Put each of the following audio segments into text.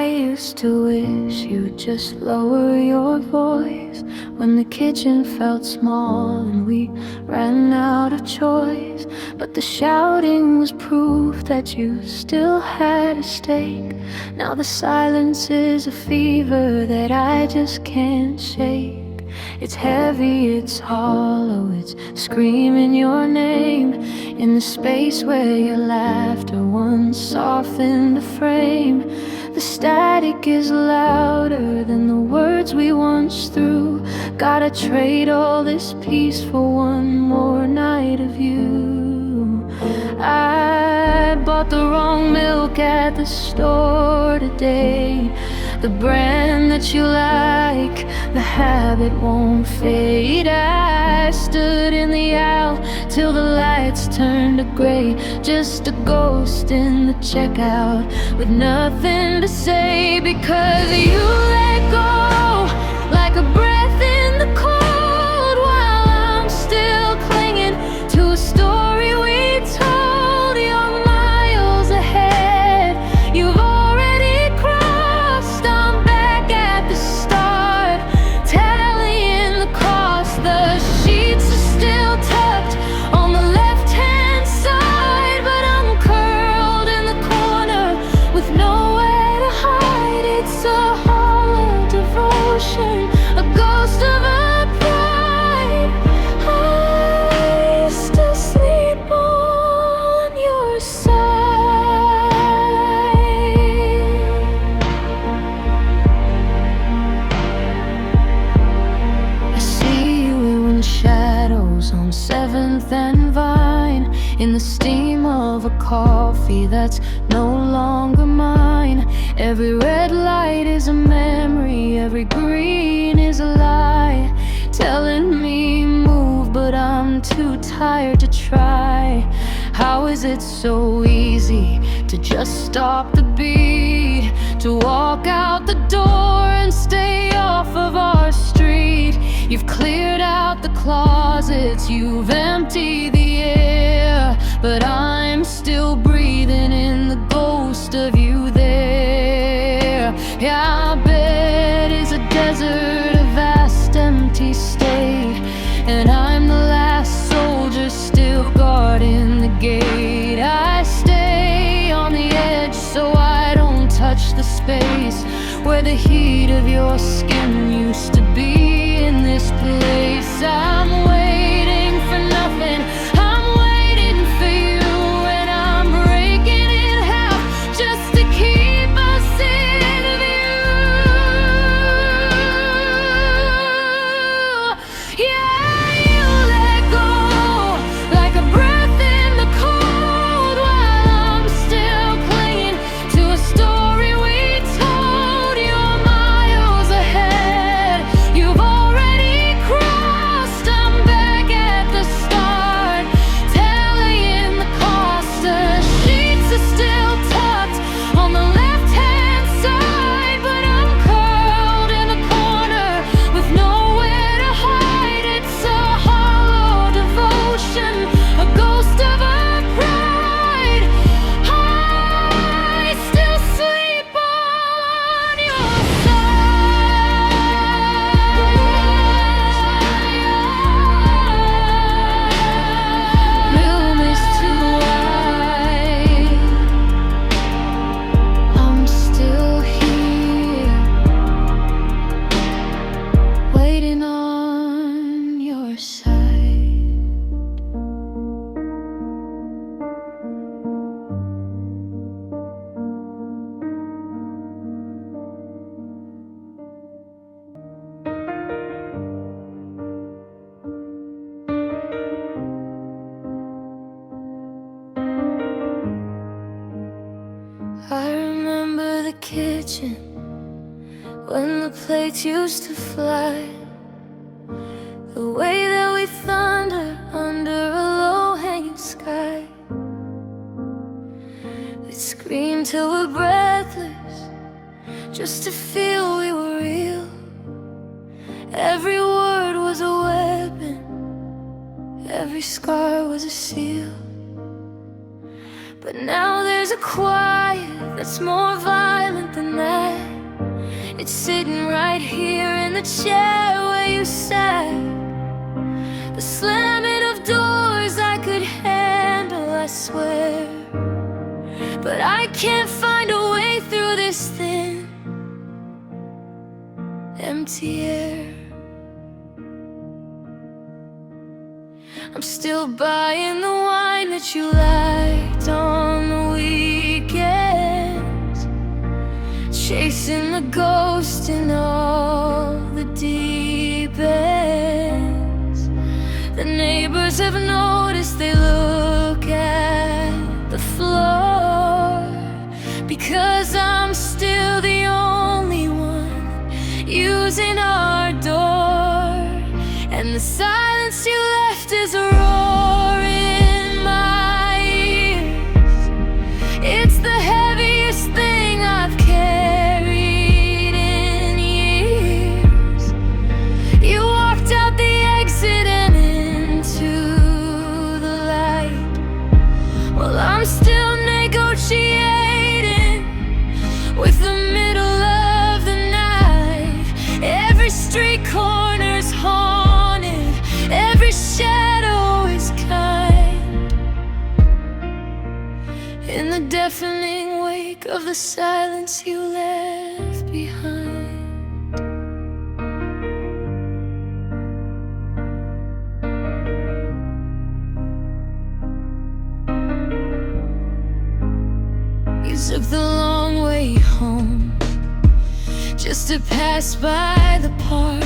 I used to wish you'd just lower your voice when the kitchen felt small and we ran out of choice. But the shouting was proof that you still had a stake. Now the silence is a fever that I just can't shake. It's heavy, it's hollow, it's screaming your name in the space where your laughter once softened the frame. The static is louder than the words we once threw. Gotta trade all this peace for one more night of you. I bought the wrong milk at the store today, the brand that you like, the habit won't fade. I stood in the aisle till the lights turned to gray, just a ghost in the checkout with nothing to say. Because you let go like a breath in the cold, while I'm still clinging to a story we told. You're miles ahead, you've already crossed. I'm back at the start, tallying the cost. The sheets are still tucked on the left-hand side, but I'm curled in the corner with nowhere to hide. It's a hollow devotion, a ghost of a pride. I still sleep on your side. I see you in shadows on 7th and Vine, in the steam of a coffee that's no longer mine. Every red light is a memory, every green is a lie, telling me move, but I'm too tired to try. How is it so easy to just stop the beat, to walk out the door and stay off of our street? You've cleared out the closets, you've emptied the air, but I'm still breathing in the ghost of you there. Yeah, our bed is a desert, a vast empty state, and I'm the last soldier still guarding the gate. I stay on the edge so I don't touch the space where the heat of your skin used to be. In this place I'm waiting for nothing, I'm waiting for you, and I'm breaking in half just to keep us in view. Yeah, you let go like a breath in the cold, while I'm still clinging to a story we told. You're miles ahead, you've already crossed. I'm back at the start, tallying the cost. The sheets are still tucked on the left-hand side, but I'm curled in a corner with nowhere to hide. It's a hollow devotion, a ghost of a pride. I still sleep on your side. Room is too wide, I'm still here, waiting on your side. I remember the kitchen when the plates used to fly, the way that we thunder under a low-hanging sky. We'd scream till we're breathless, just to feel we were real. Every word was a weapon, every scar was a seal. But now there's a quiet that's more violent than that. It's sitting right here in the chair where you sat. The slamming of doors I could handle, I swear. But I can't find a way through this thin, empty air. I'm still buying the wine that you liked on the weekends, chasing the ghost in all the deep ends. The neighbors have noticed, they look at the floor, because I'm still the only one using our door. And the silence you left is a roar in my ears. It's the heaviest thing I've carried in years. You walked out the exit and into the light. Well, I'm still negotiating with the middle of the night. Every street corner's haunted, every shadow is kind. In the deafening wake of the silence you left behind. You took the long way home, just to pass by the park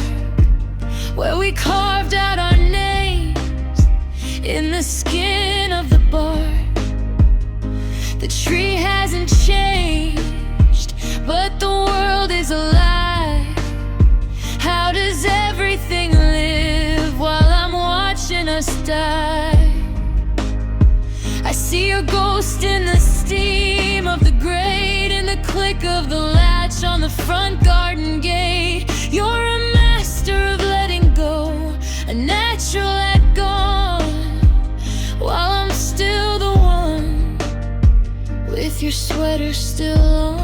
where we carved out our names in the skin of the bark. The tree hasn't changed, but the world is alive. How does everything live while I'm watching us die? I see your ghost in the steam of the grate, in the click of the latch on the front garden gate. You're a master of letting go, a natural at gone, while I'm still the one with your sweater still on.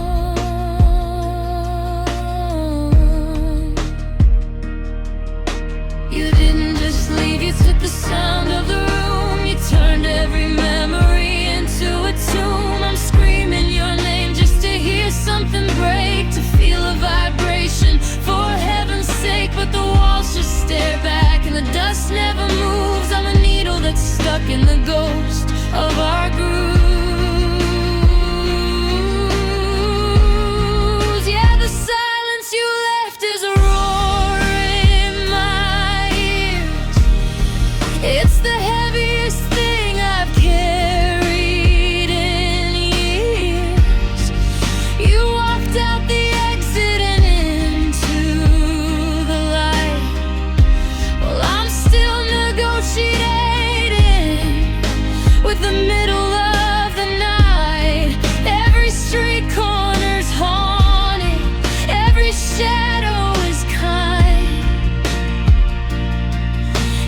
You didn't just leave, you took the sound of the room. You turned every memory into a tomb. I'm screaming your name just to hear something break, to feel a vibration, for heaven's sake. But the walls just stare back and the dust never moves. I'm a needle that's stuck in the ghost of our grooves. Yeah, the silence you left is a roar in my ears. It's the heaviest thing I've carried in years. You walked out the exit and into the light. Well, I'm still negotiating with the middle of the night. Every street corner's haunted, every shadow is kind.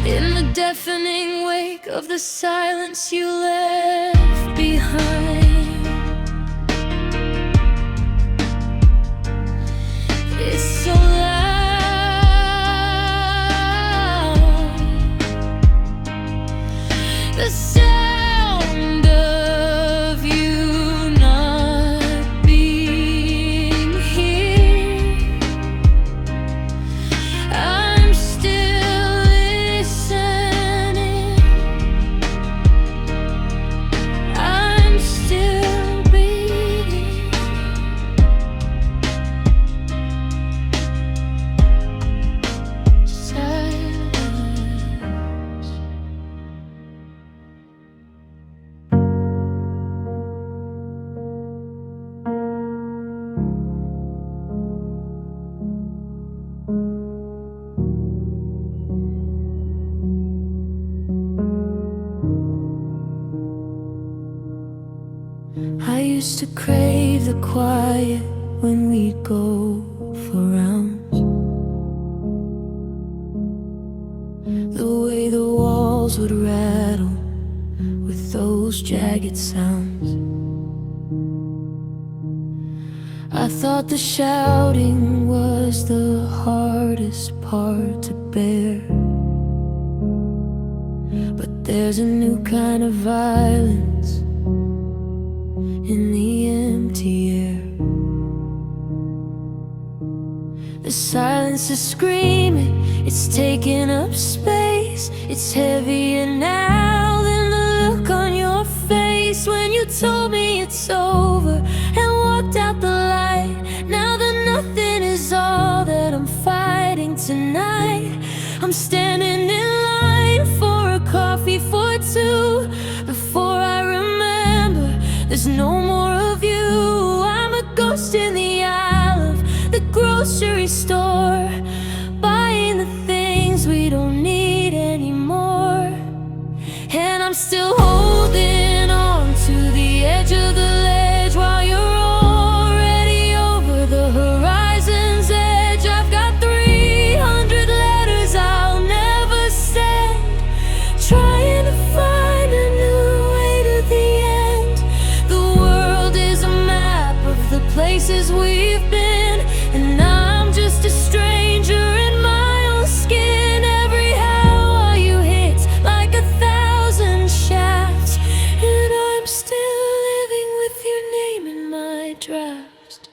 In the deafening wake of the silence you left behind. It's so loud, the sound of you not being here. I'm still listening, I'm still beating. Silence. I used to crave the quiet when we'd go for rounds. The way the walls would rattle with those those jagged sounds. I thought the shouting was the hardest part to bear, but there's a new kind of violence in the empty air. The silence is screaming, it's taking up space. It's heavier now than the look on your face when you told me it's over and walked out the light. Now that nothing is all that I'm fighting tonight, I'm standing in line for a coffee for two. Before I remember, there's no more of you. I'm a ghost in the aisle of the grocery store, buying the things we don't need anymore. And I'm still holding on to the edge of the ledge while you're already over the horizon's edge. I've got 300 letters I'll never send, trying to find a new way to the end. The world is a map of the places we've been, and I'm just a stranger in my own skin. Every hour you hit like 1,000 shafts, and I'm still living with your name in my draft.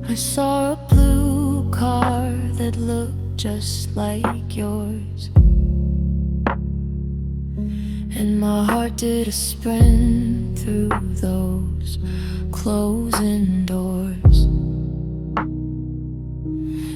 I saw a blue car that looked just like yours, and my heart did a sprint through those closing doors.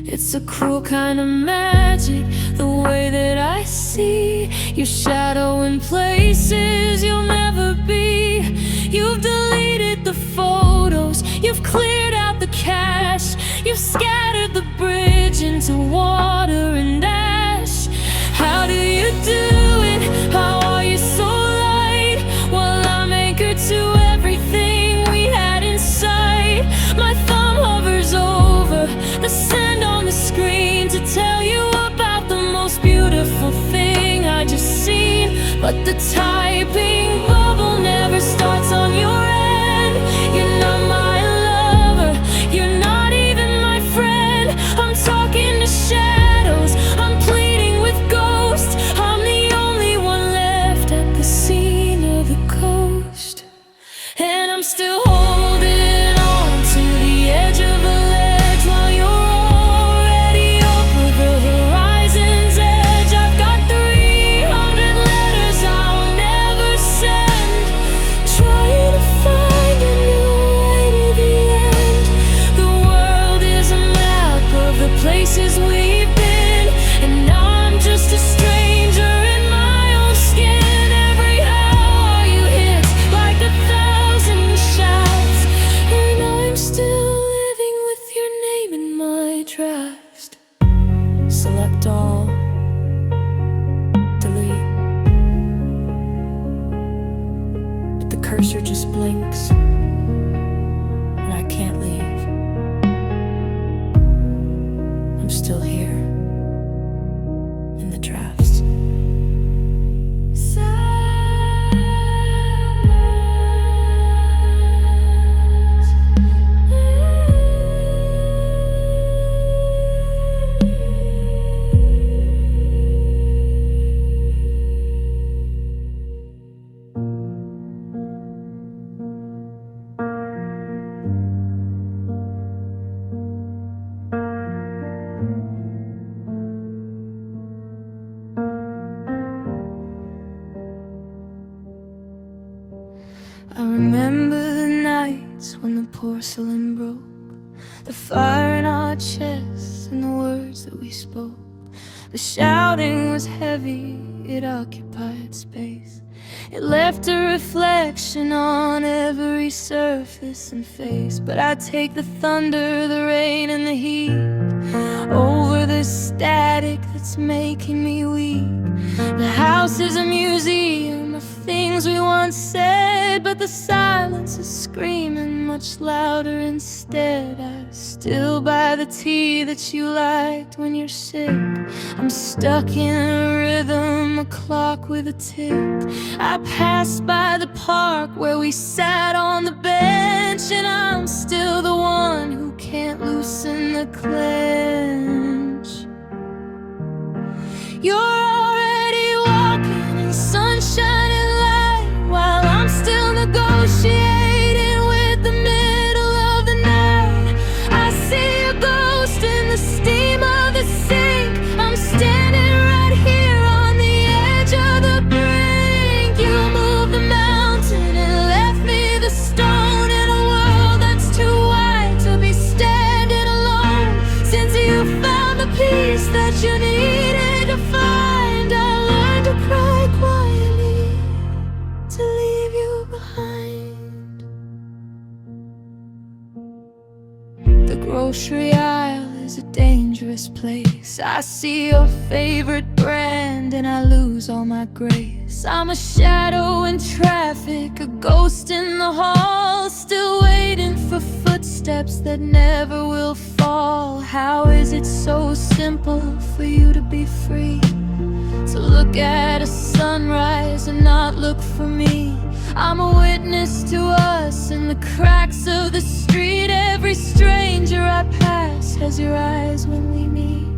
It's a cruel kind of magic, the way that I see your shadow in places you'll never be. You've deleted the photos, you've cleared out the cache, you've scattered the bridge into water and ash. How do you do it? How are you so light? While I'm anchored to everything we had in sight. My thumb hovers over the send on the screen to tell you about the most beautiful thing I just seen, but the typing bubble never starts on your end. You're not my lover, you're not even my friend. I'm talking to shadows, I'm pleading with ghosts. I'm the only one left at the scene of the coast, and I'm still holding on to the edge of a ledge while you're already over the horizon's edge. I've got 300 letters I'll never send, trying to find a new way to the end. The world is a map of the places we've been, and now I'm just a stranger in my own skin. Every hour you hit like 1,000 shafts, and I'm still living with your name in my draft. Select all, delete, but the cursor just blinks, and I can't leave. I'm still here in the drafts. I remember the nights when the porcelain broke, the fire in our chests and the words that we spoke. The shouting was heavy, it occupied space. It left a reflection on every surface and face. But I'd take the thunder, the rain and the heat over the static that's making me weak. The house is a museum of things we once said, but the silence is screaming much louder instead. I still buy the tea that you liked when you're sick. I'm stuck in a rhythm, a clock with a tick. I passed by the park where we sat on the bench, and I'm still the one who can't loosen the clench. You're already walking in sunshine and light, while I'm still negotiating with the middle of the night. I see a ghost in the steam of the sink. I'm standing right here on the edge of the brink. You moved the mountain and left me the stone in a world that's too wide to be standing alone. Since you found the peace that you needed to find, I learned to cry quietly to leave you behind. The grocery aisle is a dangerous place. I see your favorite brand and I lose all my grace. I'm a shadow in traffic, a ghost in the hall, still waiting for footsteps that never will fall. How is it so simple for you to be free, to look at a sunrise and not look for me? I'm a witness to us in the cracks of the street. Every stranger I pass has your eyes when we meet.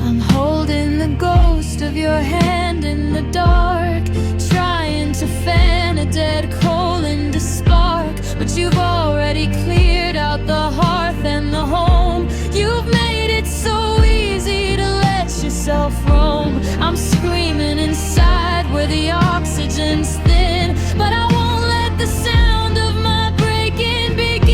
I'm holding the ghost of your hand in the dark, trying to fan a dead coal into spark. But you've already cleared out the hearth and the home. You've made it so easy to let yourself roam. I'm screaming inside where the oxygen's thin, but I won't let the sound of my breaking begin.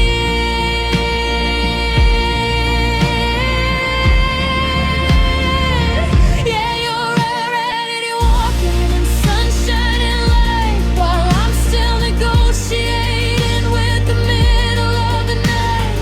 Yeah, you're already walking in sunshine and light, while I'm still negotiating with the middle of the night.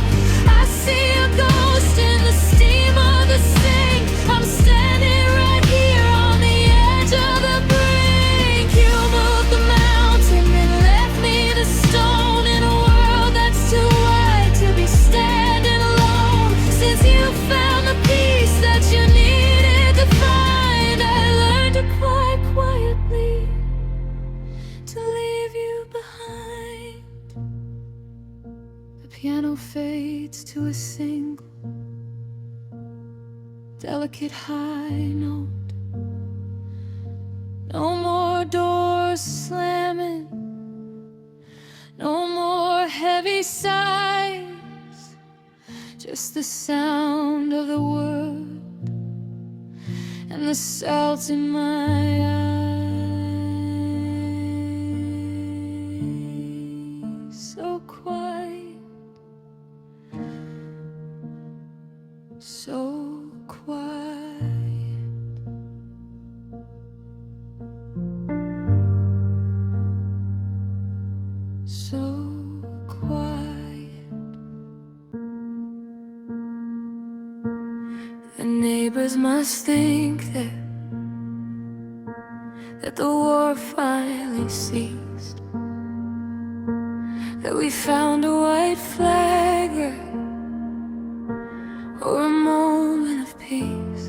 I see a ghost in the steam of the sink. I'm standing right here on the edge of the brink. You moved the mountain and left me the stone in a world that's too wide to be standing alone. Since you found the peace that you needed to find, I learned to cry quietly to leave you behind. The piano fades to a single delicate high note. No more doors slamming, no more heavy sighs, just the sound of the world and the salt in my eyes. So quiet, so quiet. So quiet. The neighbors must think that the war finally ceased, that we found a white flag or a moment of peace.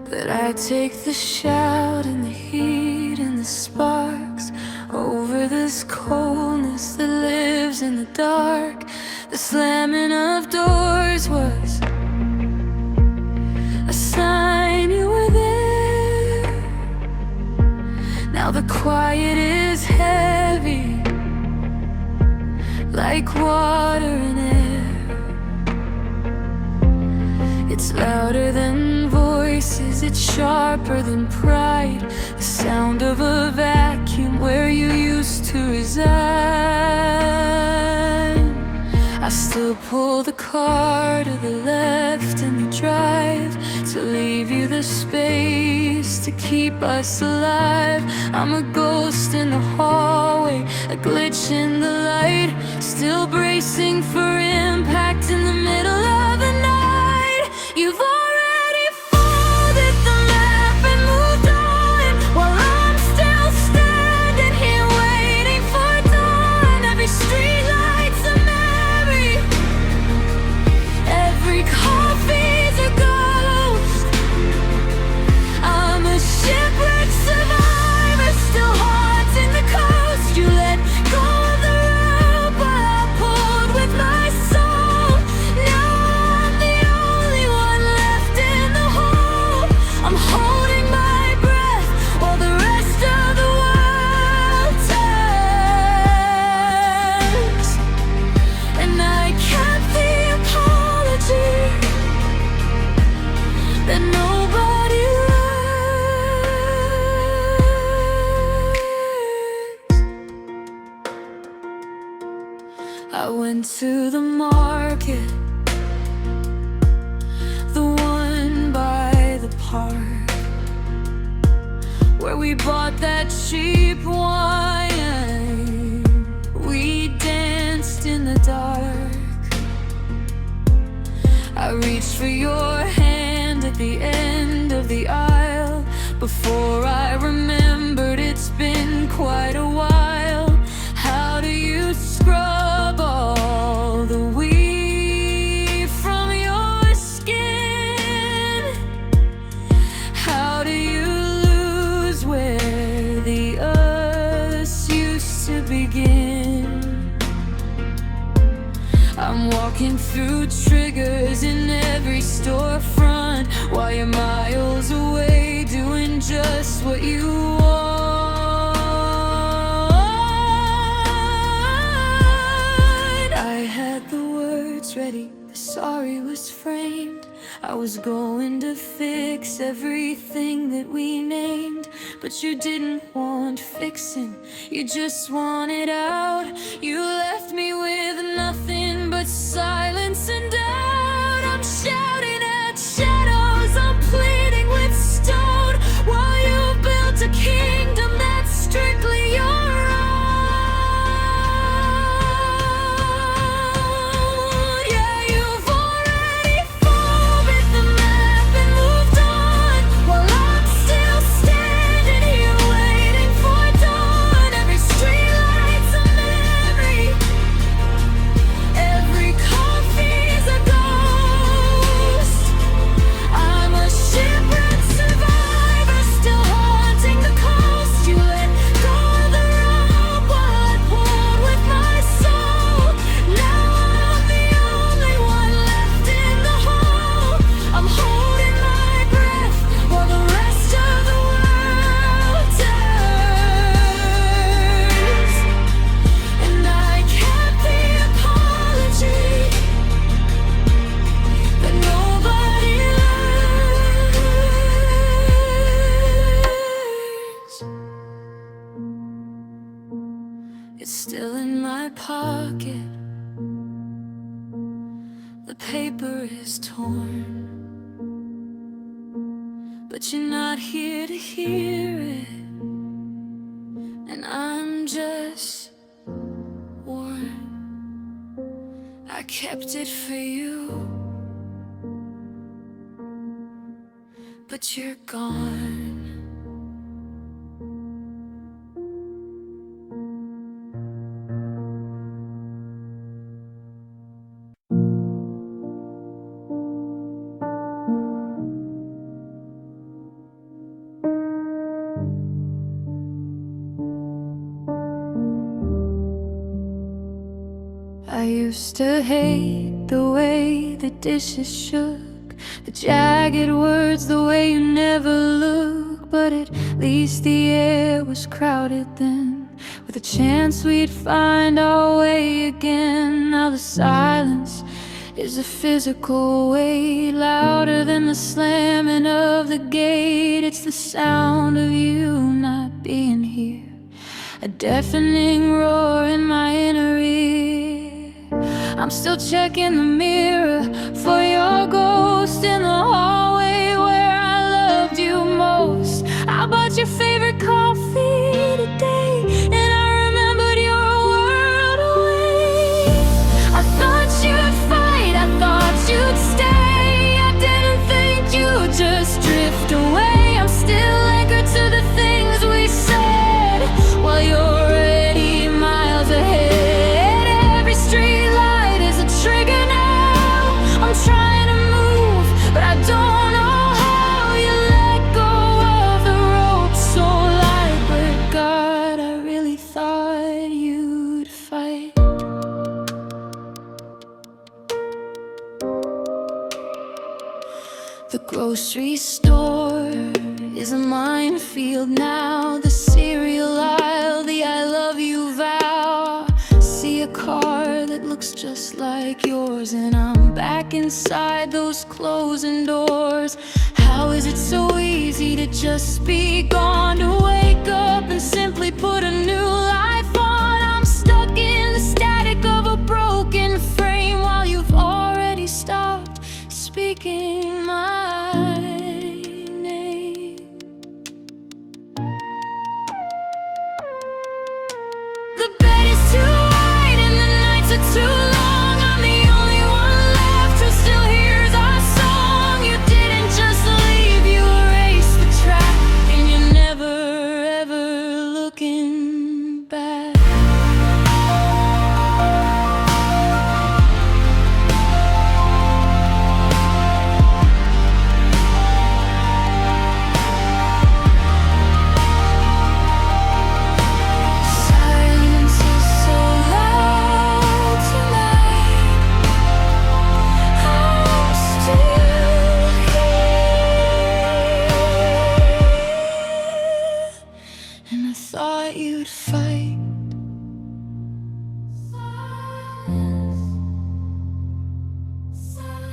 But I take the shout and the heat and the sparks over this coldness that lives in the dark. The slamming of doors was a sign you were there. Now the quiet is heavy, like water and air. It's louder than voices, it's sharper than pride. The sound of a vacuum where you used to reside. I still pull the car to the left and we drive, to leave you the space to keep us alive. I'm a ghost in the hallway, a glitch in the light, still bracing for impact in the middle of the night. You've already folded the map and moved on that nobody learns. I went to the market, the one by the park, where we bought that cheap wine. We danced in the dark. I reached for your hand at the end of the aisle. Before I remembered, it's been quite a while. How do you scrub all the weave from your skin? How do you lose where the us used to begin? I'm walking through triggers in every storefront, while you're miles away doing just what you want. I had the words ready, the sorry was framed. I was going to fix everything that we named, but you didn't want fixing, you just wanted out. You left me with nothing but silence and doubt. I'm shouting at shadows, I'm pleading with stone, while you built a kingdom that's strictly your own. Yeah, you've already folded the map and moved on, while I'm still standing here waiting for dawn. Every streetlight's a memory, every coffee's a ghost. I'm a shipwrecked survivor, still haunting the coast. You let go of the rope while I pulled with my soul. Now I'm the only one left in the hole. I'm holding my breath while the rest of the world turns. And I kept the apology that nobody learns. It's still in my pocket, the paper is torn, but you're not here to hear it, and I'm just worn. I kept it for you, but you're gone. I used to hate the way the dishes shook, the jagged words, the way you never look. But at least the air was crowded then, with a chance we'd find our way again. Now the silence is a physical weight, louder than the slamming of the gate. It's the sound of you not being here, a deafening roar in my inner ear. I'm still checking the mirror for your ghost in the hallway where I loved you most. I bought your favorite coffee today, and I remembered your world away. I thought you'd fight, I thought you'd stay. I didn't think you'd just drift away. I'm still anchored to the things we said, while you're already miles ahead. Every street light is a trigger now. I'm trying to move, but I don't know how. You let go of the rope so light, but God, I really thought you'd fight. The grocery store is a minefield now. The cereal aisle, the I love you vow. See a car that looks just like yours, and I'm back inside those closing doors. How is it so easy to just be gone, to wake up and simply put a new life on? I'm stuck in the static of a broken frame while you've already stopped speaking my name. The bed is too wide and the nights are too long. I'm the only one left who still hears our song. You didn't just leave, you erased the track, and you're never ever looking back. Silence is so loud tonight. I'm still here, and I thought you'd fight. Silence, silence.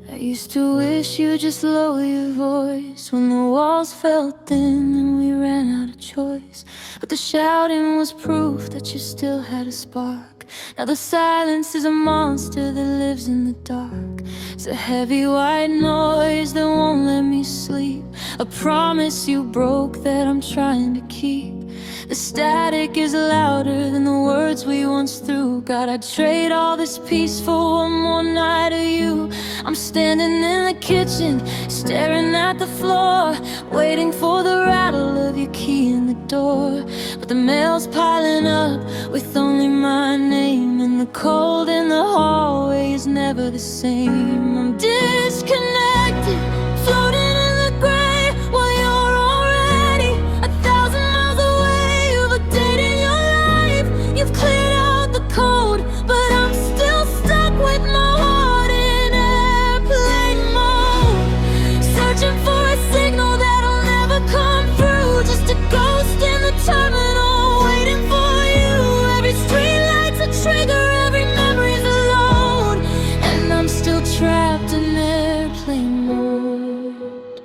I used to wish you'd just lower your voice when the walls felt thin and we ran out of choice. But the shouting was proof that you still had a spark. Now the silence is a monster that lives in the dark. It's a heavy white noise that won't let me sleep, a promise you broke that I'm trying to keep. The static is louder than the words we once threw. God, I'd trade all this peace for one more night of you. I'm standing in the kitchen, staring at the floor, waiting for the rattle of your key in the door. But the mail's piling up with only my name, and the cold in the hallway is never the same. I'm disconnected, floating in the gray, while you're already 1,000 miles away. You've updated your life, you've cleared out the code, but I'm still stuck with my heart in airplane mode, searching for a signal that'll never come through. Just a ghost in the terminal, waiting for you. Every street light's a trigger, every memory's a load, and I'm still trapped in airplane mode.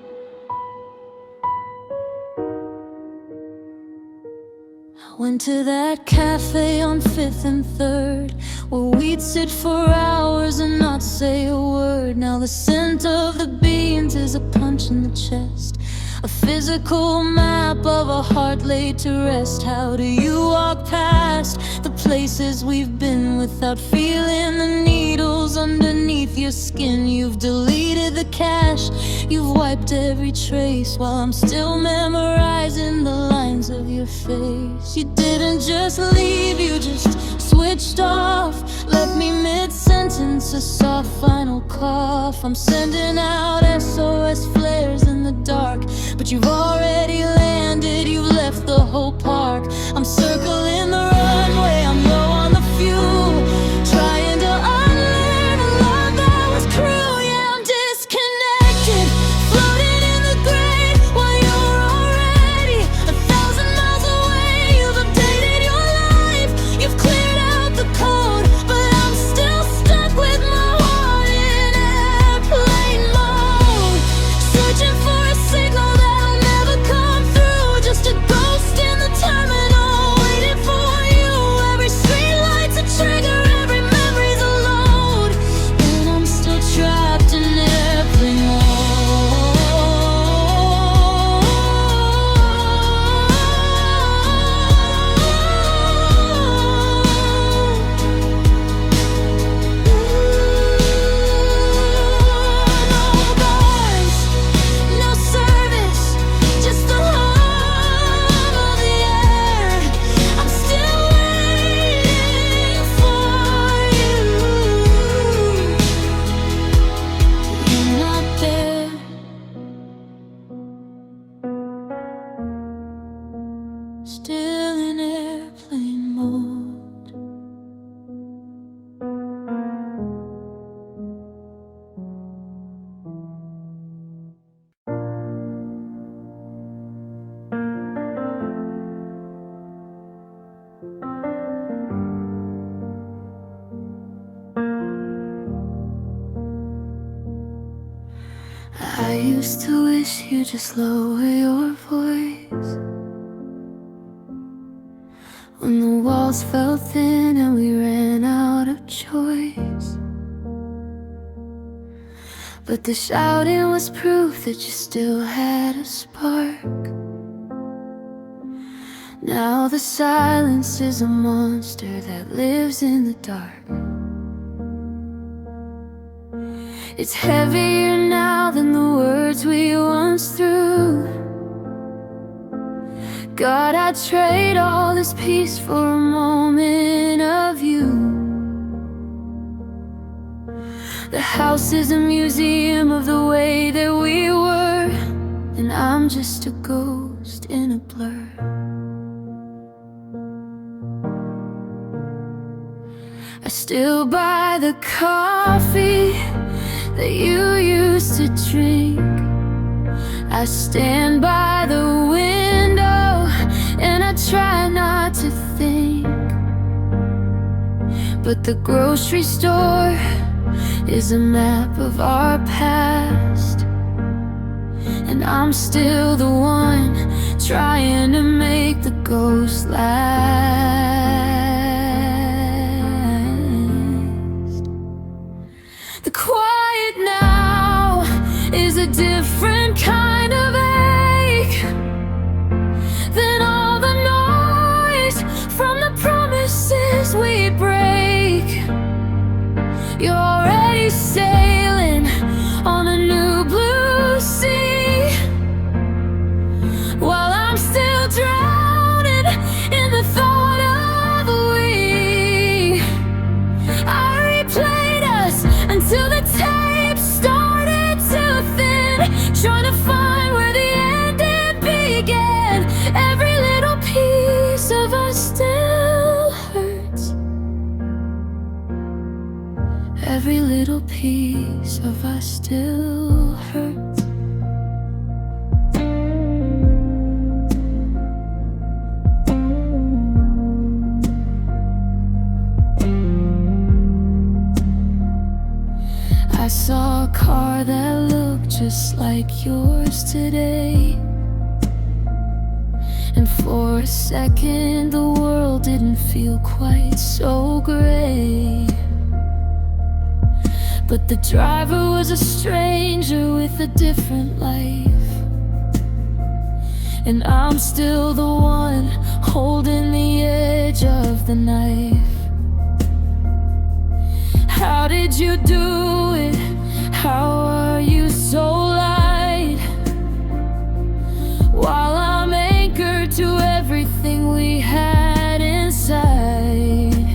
I went to that cafe on 5th and 3rd, where we'd sit for hours and not say a word. Now the scent of the beans is a punch in the chest, a physical map of a heart laid to rest. How do you walk past the places we've been without feeling the needles underneath your skin? You've deleted the cache, you've wiped every trace, while I'm still memorizing the lines of your face. You didn't just leave, you just switched off, left me mid-sentence, a soft final cough. I'm sending out SOS flares in the dark, but you've already landed, you've left the whole park. I'm circling the runway, I'm low on the fuel, trying to unlearn a love that was cruel. Yeah, I'm disconnected, floating in the gray, while you're already 1,000 miles away. You've updated your life, you've cleared out the code, but I'm still stuck with my heart in airplane mode, searching for a signal that'll never come through. Just a ghost in the terminal, waiting for you. Every street light's a trigger, every memory's a load, and I'm still trapped in airplane mode. No bars, no service, just the hum of the air. I'm still waiting for you. You're not there. Still used to wish you just lower your voice when the walls fell thin and we ran out of choice. But the shouting was proof that you still had a spark. Now the silence is a monster that lives in the dark. It's heavier now than the words we once threw. God, I'd trade all this peace for a moment of you. The house is a museum of the way that we were, and I'm just a ghost in a blur. I still buy the coffee that you used to drink. I stand by the window and I try not to think. But the grocery store is a map of our past, and I'm still the one trying to make the ghost last. The quiet now is a different kind of ache than all the noise from the promises we break. You're already sailing on a new blue sea, while I'm still drowning in the thought of we. I replayed us until the tape started to thin, trying to find where the ending began. Every little piece of us still hurts. Every little piece of us still hurts. I saw a car that looked just like yours today, and for a second the world didn't feel quite so gray. But the driver was a stranger with a different life, and I'm still the one holding the edge of the knife. How did you do it? How are you so light? While I'm anchored to everything we had inside.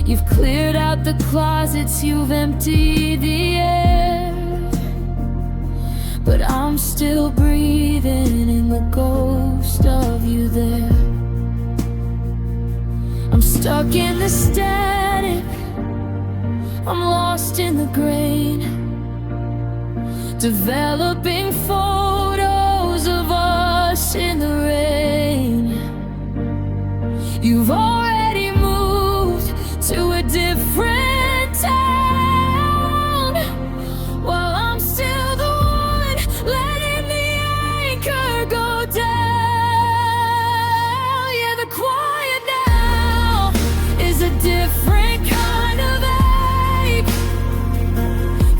You've cleared out the closets, you've emptied the air, but I'm still breathing in the ghost of you there. I'm stuck in the static, I'm lost in the grain, developing photos of us in the rain. You've already moved to a different town, while I'm still the one letting the anchor go down. Yeah, the quiet now is a different kind of ache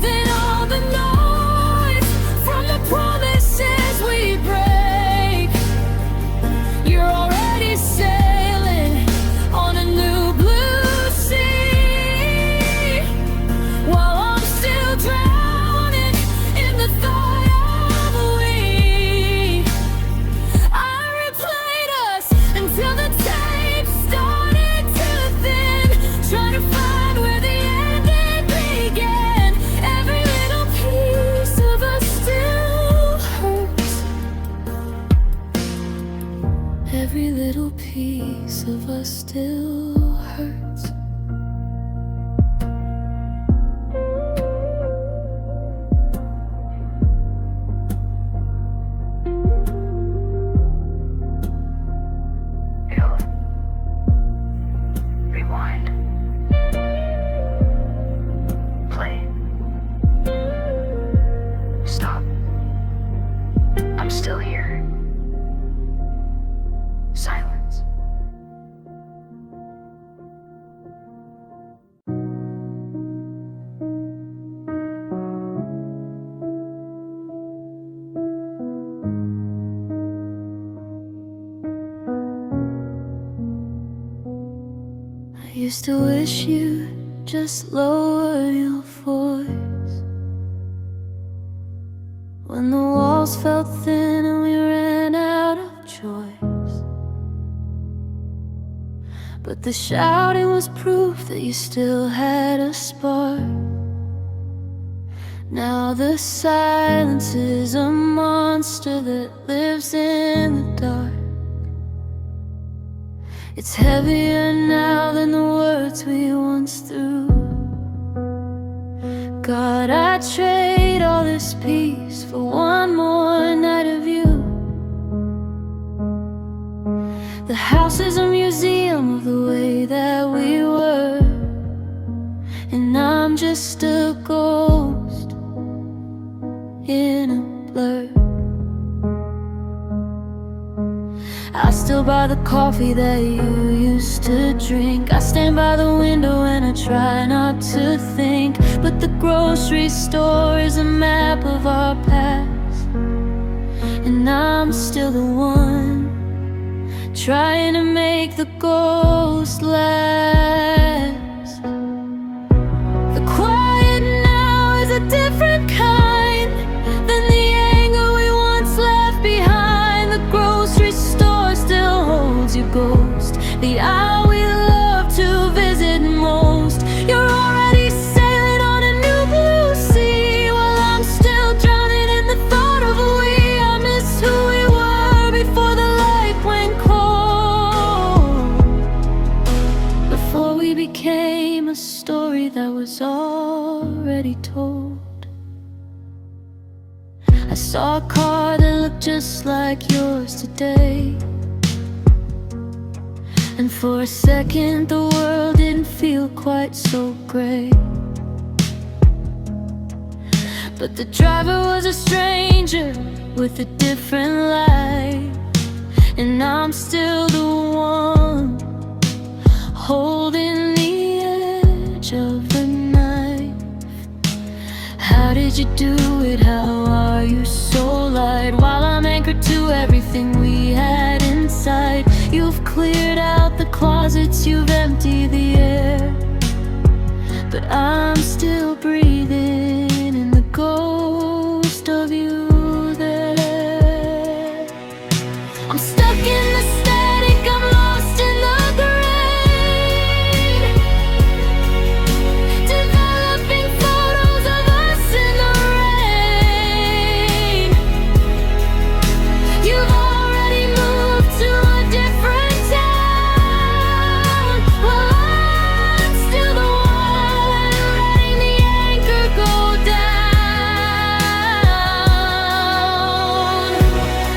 than all the noise from the promises we break. You're already sailing on a new blue sea, while I'm still drowning in the thought of we. I replayed us until the tape started to thin, trying to find where the ending began. Every little piece of us still hurts. Every little piece of us still hurts. Rewind. Play. used to wish you'd just lower your voice when the walls felt thin and we ran out of choice. But the shouting was proof that you still had a spark. Now the silence is a monster that lives in the dark. It's heavier now than the words we once threw. God, I'd trade all this peace for one more night of you. The house is a museum of the way that we were, and I'm just a ghost in a blur. I still buy the coffee that you used to drink. I stand by the window and I try not to think. But the grocery store is a map of our past, and I'm still the one trying to make the ghost last. The quiet now is a different kind than the anger we once left behind. The grocery store still holds your ghost, the aisle we love to visit most. You're already sailing on a new blue sea, while I'm still drowning in the thought of we. I miss who we were before the light went cold, before we became a story that was already told. I saw a car that looked just like yours today, and for a second the world didn't feel quite so gray. But the driver was a stranger with a different life, and I'm still the one holding the edge of the knife. How did you do it? How are you so light? While I'm anchored to everything we had inside. You've cleared out the closets, you've emptied the air, but I'm still breathing in the ghost of you there. I'm stuck in the static, I'm lost in the grain, developing photos of us in the rain. You've already moved to a different town, while I'm still the one letting the anchor go down.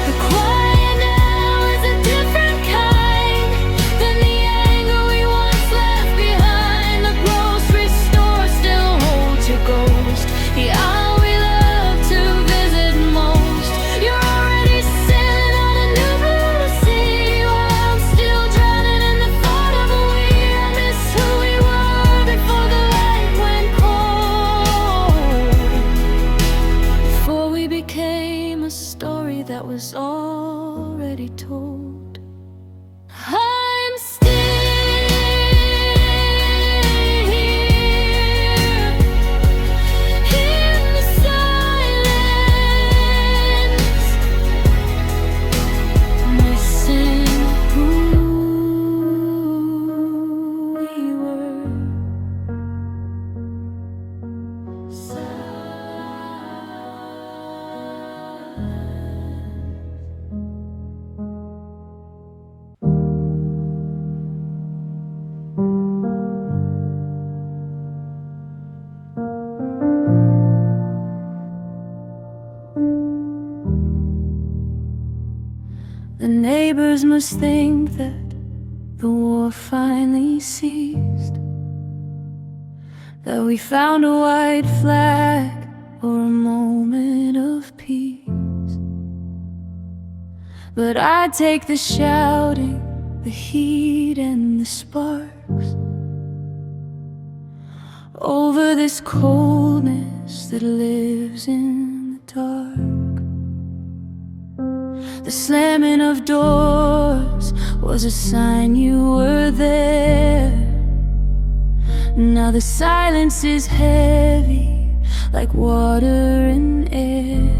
The quiet now is a different kind than the anger we once left behind. The grocery store still holds your ghost, the aisle we love to visit most. You're already sailing on a new blue sea, while I'm still drowning in the thought of we. I miss who we were before the light went cold, before we became a story that was already told. I'm still here in the silence, missing who we were. The neighbors must think that the war finally ceased, that we found a white flag or a moment of peace. But I'd take the shouting, the heat and the sparks over this coldness that lives in the dark. The slamming of doors was a sign you were there, Now the silence is heavy, like water in air.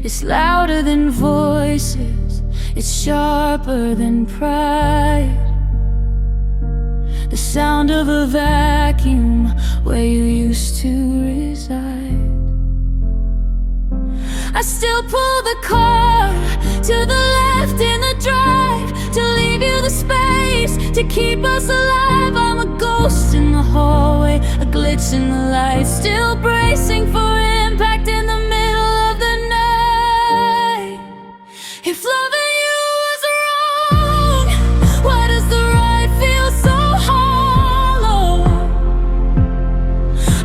It's louder than voices, it's sharper than pride. The sound of a vacuum where you used to reside. I still pull the car to the left in the drive, to leave you the space, to keep us alive. I'm a ghost in the hallway, a glitch in the light, still bracing for impact in the middle of the night. If loving you was wrong, why does the right feel so hollow?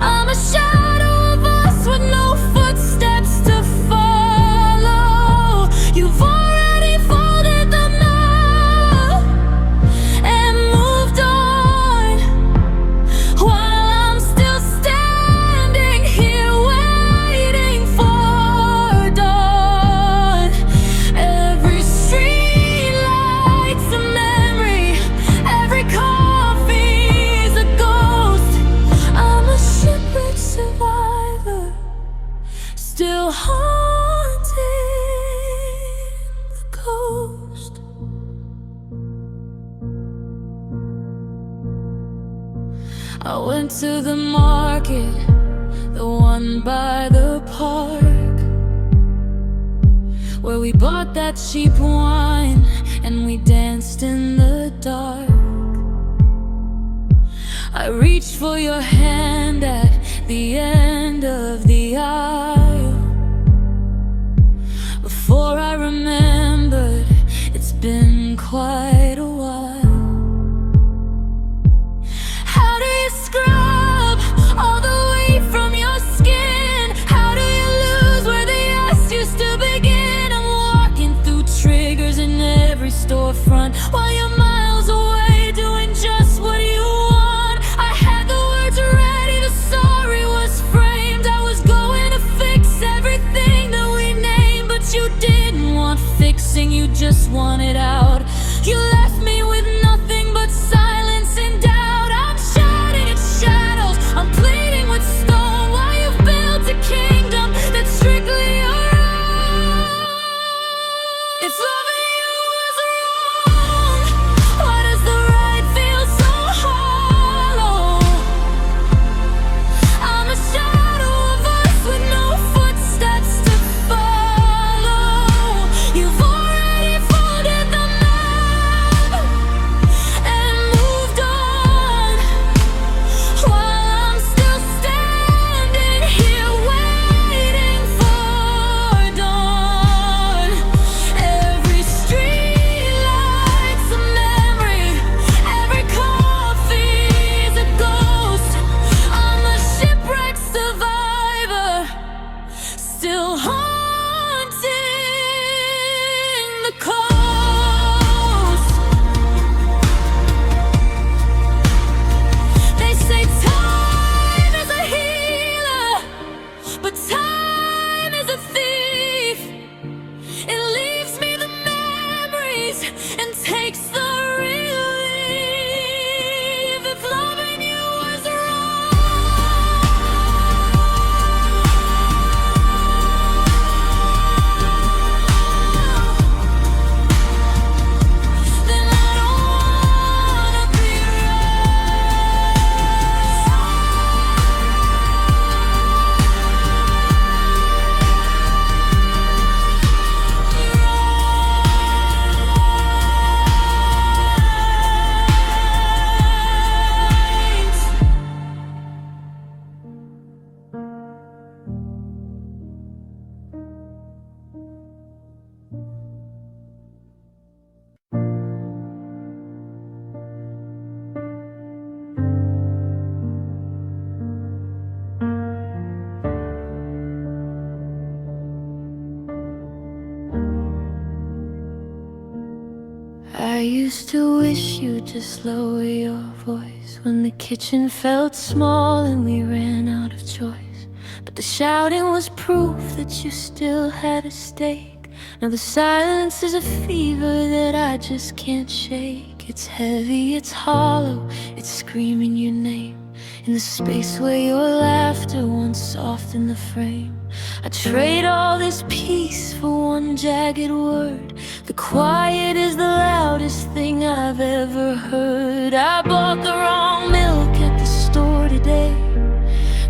I'm a shadow of us with no footsteps to follow. You've already folded them now and moved on, while I'm still standing here waiting for dawn. Every street light's a memory, every coffee's a ghost. I'm a shipwrecked survivor, still haunting the coast. I went to the market, the one by the park, where we bought that cheap wine and we danced in the dark. I reached for your hand at the end of the aisle. Before I remembered, it's been quite a while. How do you scrub all the weight from your skin? How do you lose where the S used to begin? I'm walking through triggers in every storefront while you're miles away doing just what you want. I had the words ready, the sorry was framed. I was going to fix everything that we named, but you didn't want fixing, you just wanted out. You left me with nothing but silence and doubt. I'm shouting at shadows, I'm pleading with stone, while you've built a kingdom that's strictly your own. If loving you was wrong, why does the right feel so hollow? I'm a shadow of us with no footsteps to follow. You've already folded them now and moved on, while I'm still standing here waiting for dawn. Every street light's a memory, every coffee's a ghost. I'm a shipwrecked survivor, still haunting the coast. They say time is a healer, but time is a thief. It leaves me the memories and takes the relief. If loving you was wrong, then I don't wanna be I used to wish you'd just lower your voice when the kitchen felt small and we ran out of choice. But the shouting was proof that you still had a stake. Now the silence is a fever that I just can't shake. It's heavy, it's hollow, it's screaming your name in the space where your laughter once softened the frame. I trade all this peace for one jagged word. The quiet is the loudest thing I've ever heard. I bought the wrong milk at the store today,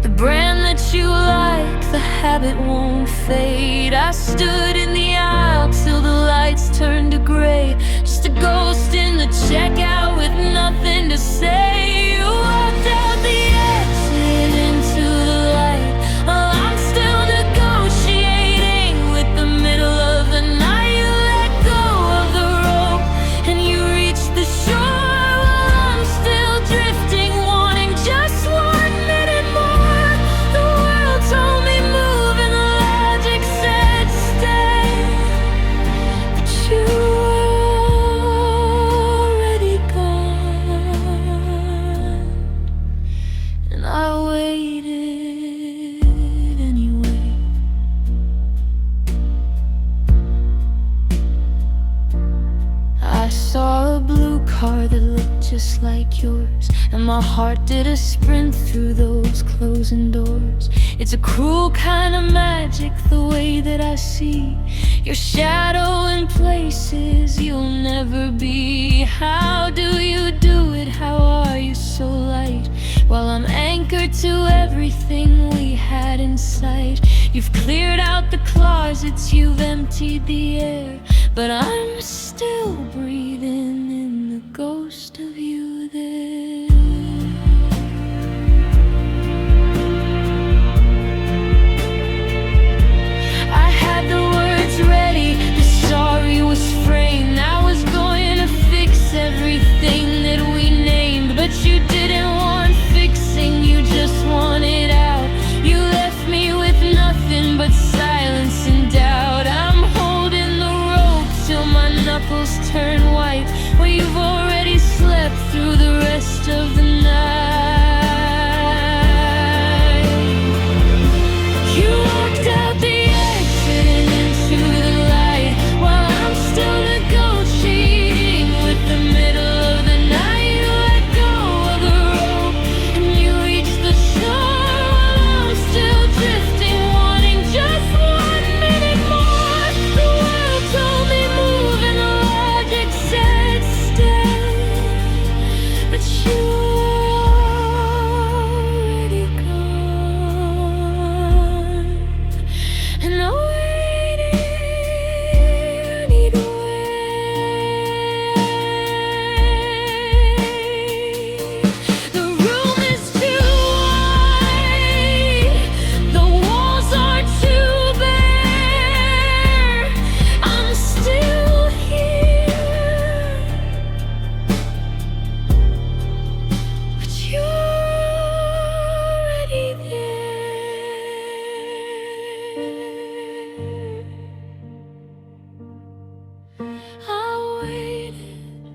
the brand that you like, the habit won't fade. I stood in the aisle till the lights turned to gray, just a ghost in the checkout with nothing to say. You walked out the exit into the light, while I'm still negotiating with the middle of the night. You let go of the rope and you reached the shore, while I'm still drifting, wanting just 1 minute more. The world told me move and the logic said stay, but you were already gone, and I waited anyway. I saw a blue car that looked just like yours, and my heart did a sprint through those closing doors. It's a cruel kind of magic, the way that I see your shadow in places you'll never be. How do you do it? How are you so light, while I'm anchored to everything we had in sight? You've cleared out the closets, you've emptied the air, but I'm still breathing in the ghost of you there. I had the words ready, the sorry was framed. I was going to fix everything that we named, but you didn't want fixing, you just wanted out. You left me with nothing but silence and doubt. I'm holding the rope till my knuckles turn white, well, you've already slept through the rest of the night. You walked out the exit and into the light, while I'm still negotiating with the middle of the night. You let go of the rope and you reached the shore, while I'm still drifting, wanting just 1 minute more. The world told me move and the logic said stay, but you were already gone, and I waited anyway. The room is too wide, the walls are too bare. I'm still here, but you're already there. I waited,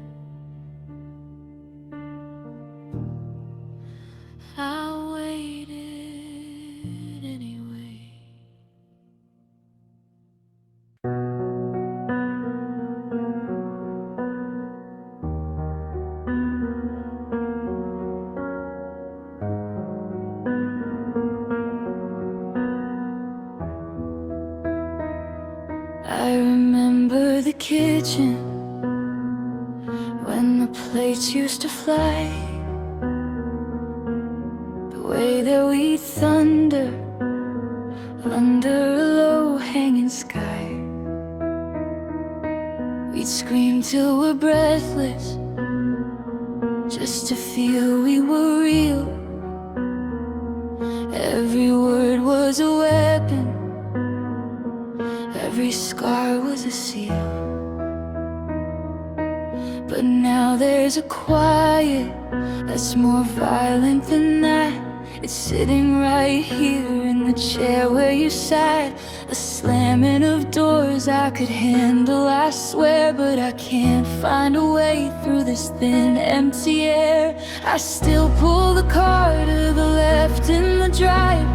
I waited anyway. I remember the kitchen when the plates used to fly, the way that we thunder under a low-hanging sky. We'd scream till we're breathless, just to feel we were real. Every word was a weapon, every scar was a seal. But now there's a quiet that's more violent than that. It's sitting right here in the chair where you sat. A slamming of doors I could handle, I swear, but I can't find a way through this thin, empty air. I still pull the car to the left in the drive,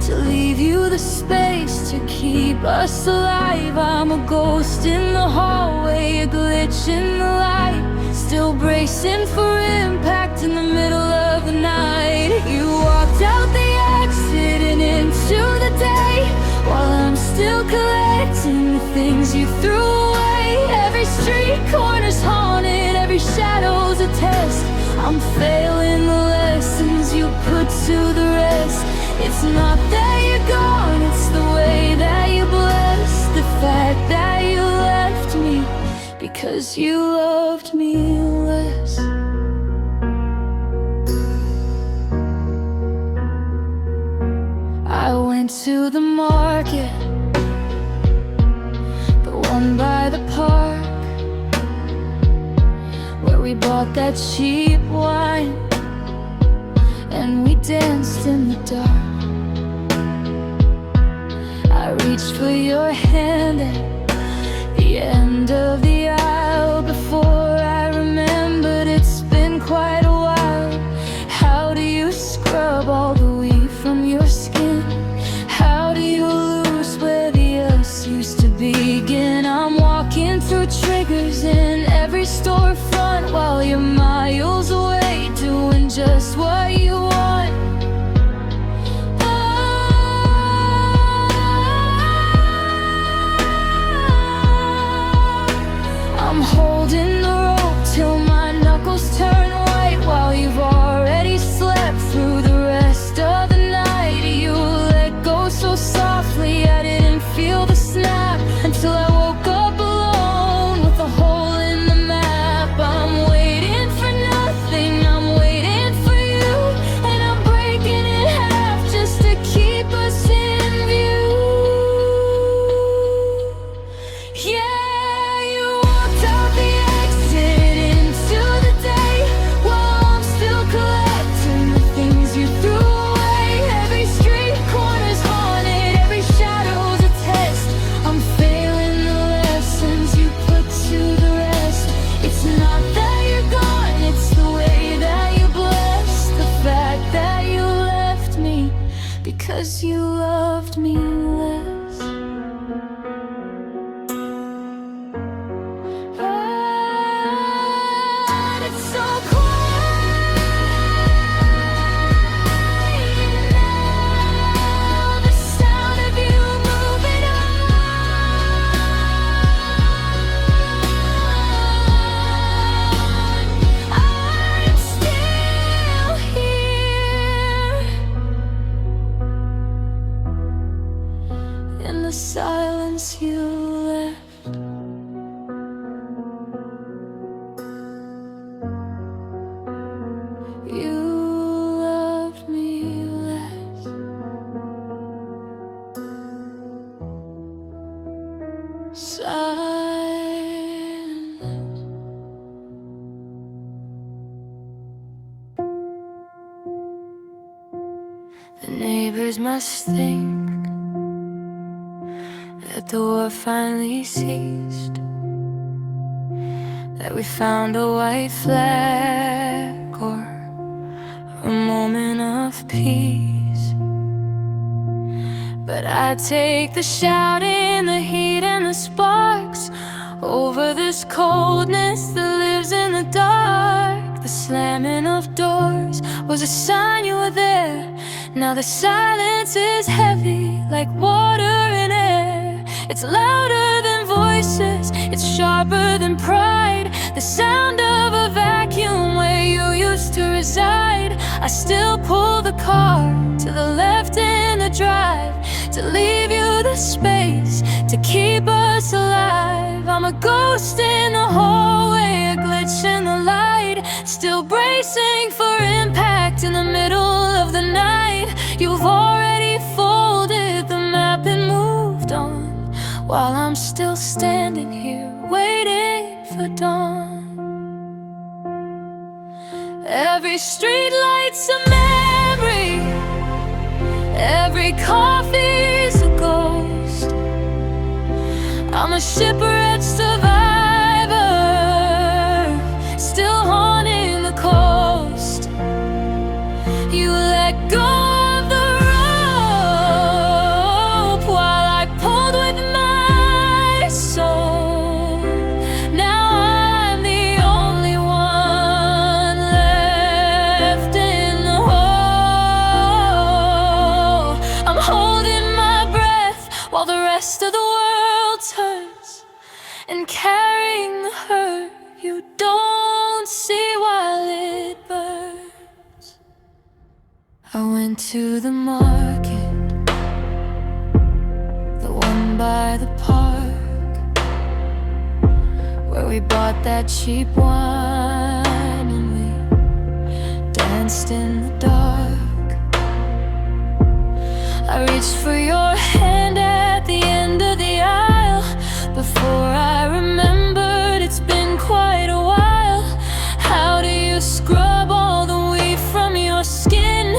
to leave you the space to keep us alive. I'm a ghost in the hallway, a glitch in the light, still still bracing for impact in the middle of the night. You walked out the exit and into the day, while I'm still collecting the things you threw away. Every street corner's haunted, every shadow's a test. I'm failing the lessons you put to the rest. It's not that you're gone, it's the way that you blessed the fact that you left me because you loved me less. I went to the market, the one by the park, where we bought that cheap wine and we danced in the dark. I reached for your hand at the end of the aisle before I remembered it's been quite a while. How do you scrub all the weed from your skin? How do you lose where the us used to begin? I'm walking through triggers in every storefront while you're miles away doing just what you want. I'm holding the rope till my knuckles turn white, while you've already slept through the rest of the night. You let go so softly I didn't feel the snap until I woke up alone with a hole in the map. I'm waiting for nothing, I'm waiting for you, and I'm breaking in half just to keep us in view. Yeah. Because you loved me less. But it's so quiet now, the sound of you moving on. I'm still here in the silence you left. You loved me less. Silence. The neighbors must think that the war finally ceased, that we found a white flag or a moment of peace. But I take the shouting, the heat and the sparks over this coldness that lives in the dark. The slamming of doors was a sign you were there. Now the silence is heavy like water in air. It's louder than voices, it's sharper than pride. The sound of a vacuum where you used to reside. I still pull the car to the left in the drive, to leave you the space to keep us alive. I'm a ghost in the hallway, a glitch in the light, still bracing for impact in the middle of the night. You've already folded the map and moved on, while I'm still standing here waiting for dawn. Every street light's a memory, every coffee's a ghost. I'm a shipwrecked survivor, still haunting the coast. You let go of the rope while I pulled with my soul. Now I'm the only one hurt you don't see while it burns. I went to the market, the one by the park, where we bought that cheap wine and we danced in the dark. I reached for your hand at the end of the aisle. Before I remembered, it's been quite a while. How do you scrub all the weed from your skin?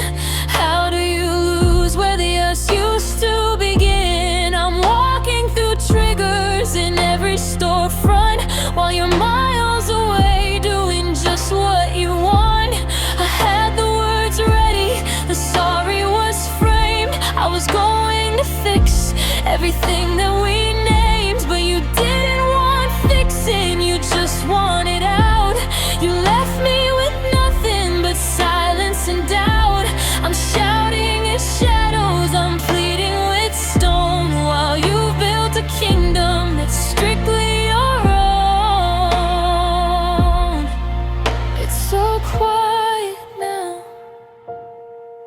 How do you lose where the us used to begin? I'm walking through triggers in every storefront, while you're miles away doing just what you want. I had the words ready, the sorry was framed. I was going to fix everything that we named, but you didn't want fixing, you just wanted out. You left me with nothing but silence and doubt. I'm shouting at shadows, I'm pleading with stone, while you built a kingdom that's strictly your own. It's so quiet now,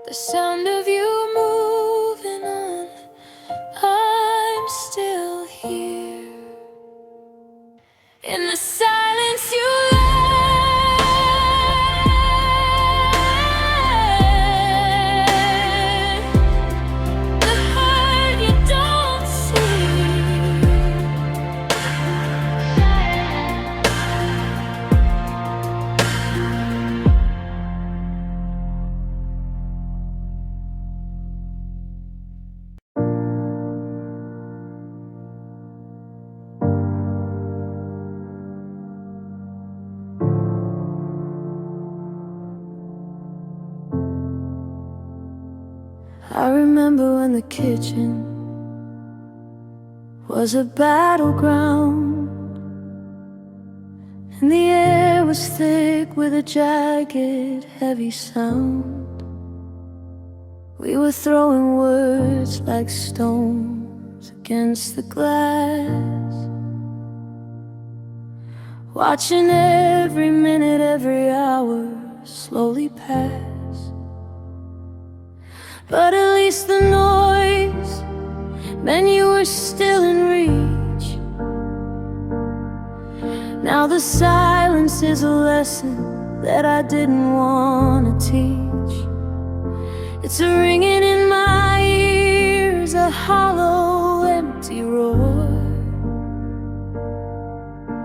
the sound of you moving on. I'm still here in the silence you left. The hurt you don't see. I remember when the kitchen was a battleground, and the air was thick with a jagged, heavy sound. We were throwing words like stones against the glass, watching every minute, every hour slowly pass. But at least the noise meant you were still in reach. Now the silence is a lesson that I didn't want to teach. It's a ringing in my ears, a hollow, empty roar.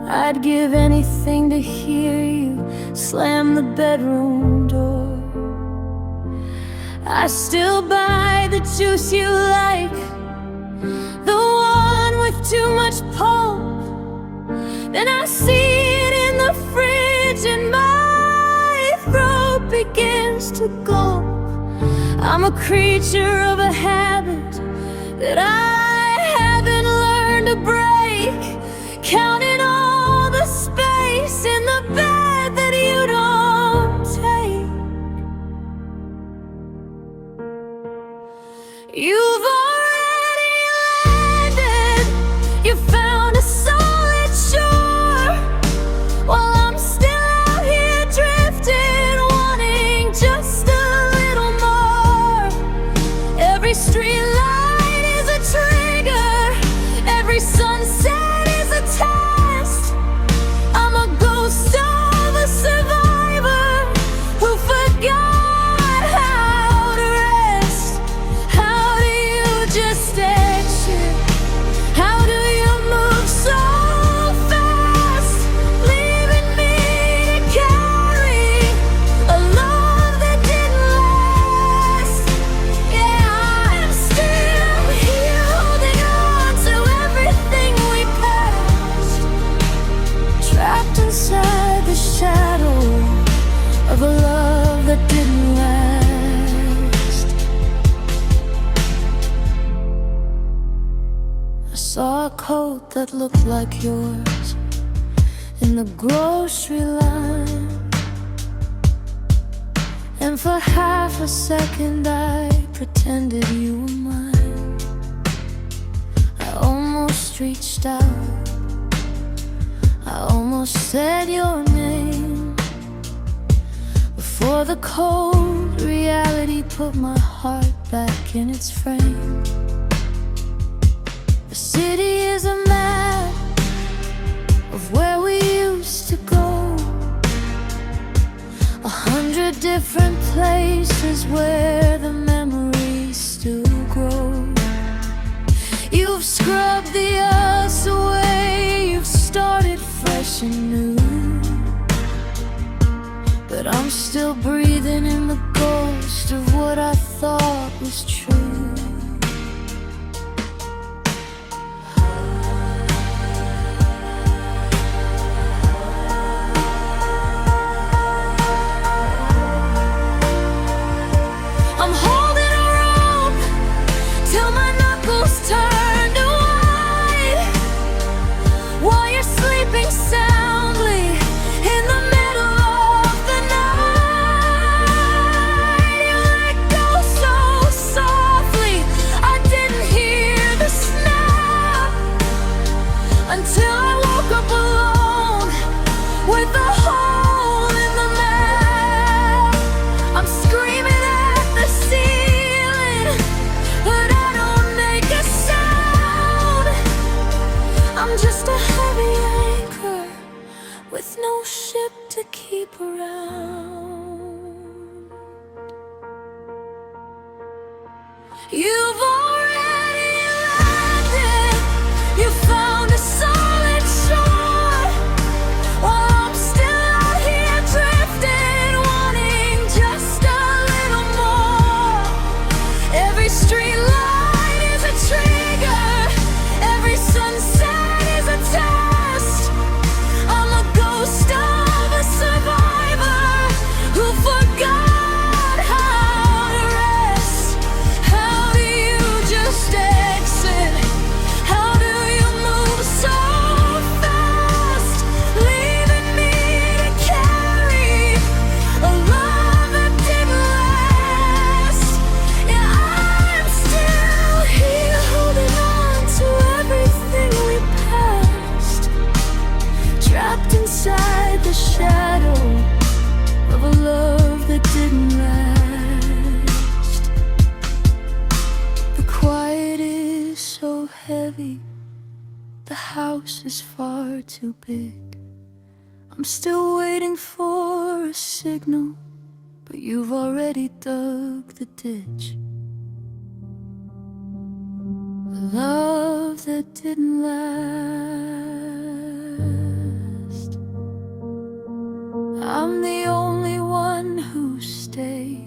I'd give anything to hear you slam the bedroom door. I still buy the juice you like, the one with too much pulp. Then I see it in the fridge and my throat begins to gulp. I'm a creature of a habit that I haven't learned to break, counting all the space in the bed that you don't take. You've already landed, you found a solid shore, while I'm still out here drifting, wanting just a little more. Every street light is a trigger, every sunset is a test. I'm a ghost of a survivor who forgot how to rest. How do you just exit? How do you move so fast, leaving me to carry a love that didn't last? Yeah, I'm still here holding on to everything we passed, trapped inside the shadow of a love that didn't last. I saw a coat that looked like yours in the grocery line, and for half a second I pretended you were mine. I almost reached out, I almost almost said your name before the cold reality put my heart back in its frame. The city is a map of where we used to go, 100 different places where the memories still grow. You've scrubbed the us away, you've started fresh and new, but I'm still breathing in the ghost of what I thought was true. I'm holding a rope till my knuckles turn to white, while you're sleeping soundly in the middle of the night. You let go so softly, I didn't hear the snap until I woke up alone with a hole in the map. I'm screaming at the ceiling, but I don't make a sound. I'm just a heavy anchor with no ship to keep around. You've already landed, you found a solid shore, while I'm still out here drifting, wanting just a little more. Every street light is a trigger, every sunset is a test. I'm a ghost of a survivor who forgot how to rest. How do you just exit? How do you move so fast, leaving me to carry a love that didn't last? Yeah, I'm still here holding on to everything we passed, trapped inside the shadow of a love that didn't last. The quiet is so heavy, the house is far too big. I'm still waiting for a signal, but you've already dug the ditch. A love that didn't last. I'm the only one who stayed.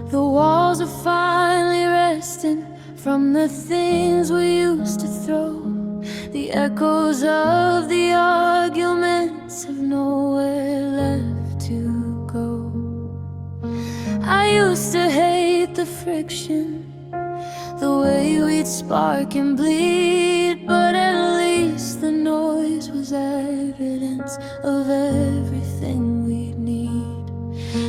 The walls are finally resting from the things we used to throw. The echoes of the arguments have nowhere left to go. I used to hate the friction, the way we'd spark and bleed, but at least the noise was evidence of everything we'd need.